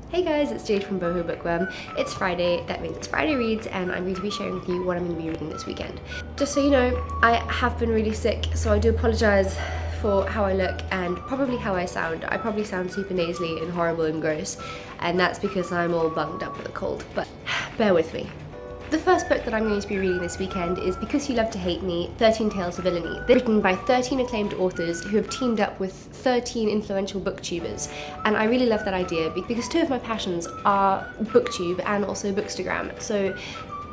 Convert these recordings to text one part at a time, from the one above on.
Hey guys, it's Jade from Boho Bookworm. It's Friday, that means it's Friday Reads, and I'm going to be sharing with you what I'm going to be reading this weekend. Just so you know, I have been really sick, so I do apologise for how I look and probably how I sound. I probably sound super nasally and horrible and gross, and that's because I'm all bunged up with a cold, but bear with me. The first book that I'm going to be reading this weekend is Because You Love to Hate Me, 13 Tales of Villainy. They're written by 13 acclaimed authors who have teamed up with 13 influential booktubers. And I really love that idea because two of my passions are booktube and also bookstagram. So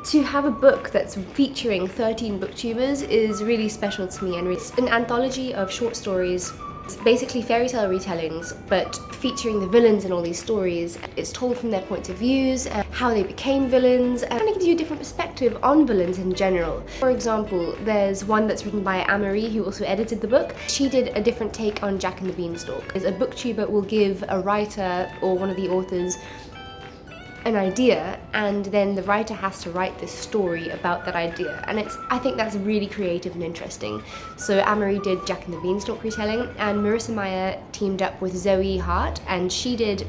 to have a book that's featuring 13 booktubers is really special to me, and it's an anthology of short stories. It's basically fairy tale retellings, but featuring the villains in all these stories. It's told from their points of views, how they became villains, and it gives you a different perspective on villains in general. For example, there's one that's written by Amory, who also edited the book. She did a different take on Jack and the Beanstalk. A booktuber will give a writer or one of the authors an idea, and then the writer has to write this story about that idea, and I think that's really creative and interesting. So Amory did Jack and the Beanstalk retelling, and Marissa Meyer teamed up with Zoe Hart, and she did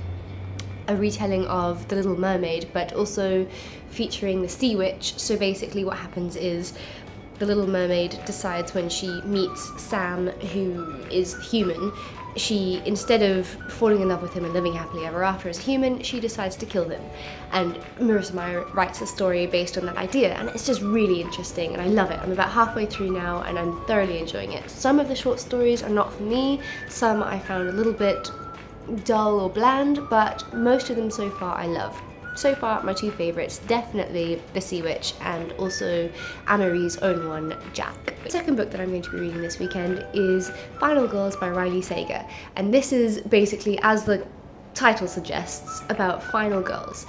a retelling of The Little Mermaid, but also featuring the Sea Witch. So basically what happens is the Little Mermaid decides when she meets Sam, who is human, she, instead of falling in love with him and living happily ever after as a human, she decides to kill him. And Marissa Meyer writes a story based on that idea, and it's just really interesting, and I love it. I'm about halfway through now, and I'm thoroughly enjoying it. Some of the short stories are not for me, some I found a little bit dull or bland, but most of them so far I love. So far, my two favourites, definitely The Sea Witch and also Amory's own one, Jack. The second book that I'm going to be reading this weekend is Final Girls by Riley Sager, and this is basically, as the title suggests, about final girls.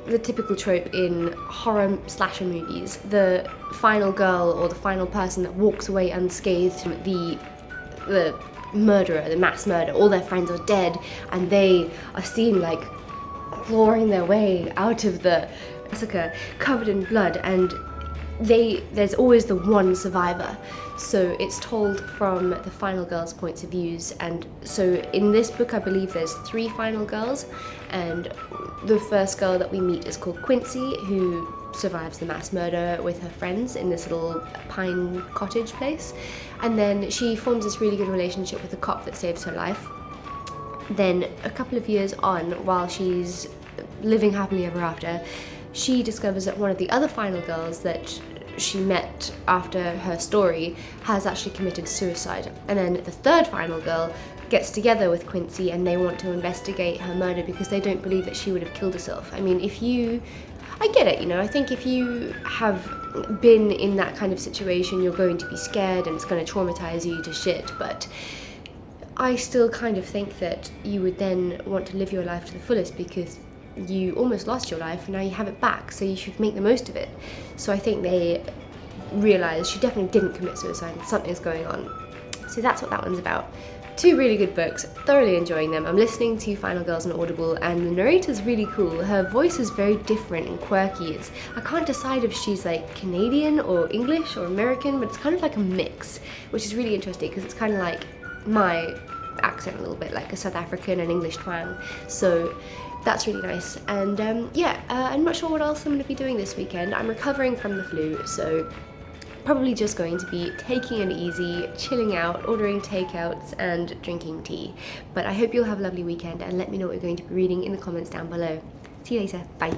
The typical trope in horror slasher movies, the final girl or the final person that walks away unscathed from the murderer, the mass murder. All their friends are dead and they are seen like clawing their way out of the massacre covered in blood, and there's always the one survivor. So it's told from the final girls' points of views, and so in this book I believe there's 3 final girls, and the first girl that we meet is called Quincy, who survives the mass murder with her friends in this little pine cottage place, and then she forms this really good relationship with the cop that saves her life. Then a couple of years on, while she's living happily ever after, she discovers that one of the other final girls that she met after her story has actually committed suicide. And then the third final girl gets together with Quincy and they want to investigate her murder because they don't believe that she would have killed herself. I mean, I get it, you know, I think if you have been in that kind of situation, you're going to be scared and it's going to traumatize you to shit, but I still kind of think that you would then want to live your life to the fullest because you almost lost your life and now you have it back, so you should make the most of it. So I think they realised she definitely didn't commit suicide and something's going on. So that's what that one's about. 2 really good books, thoroughly enjoying them. I'm listening to Final Girls on Audible and the narrator's really cool. Her voice is very different and quirky. I can't decide if she's like Canadian or English or American, but it's kind of like a mix, which is really interesting because it's kind of like my accent a little bit, like a South African and English twang, so that's really nice. And I'm not sure what else I'm going to be doing this weekend. I'm recovering from the flu, so probably just going to be taking it easy, chilling out, ordering takeouts and drinking tea. But I hope you'll have a lovely weekend, and let me know what you're going to be reading in the comments down below. See you later, bye.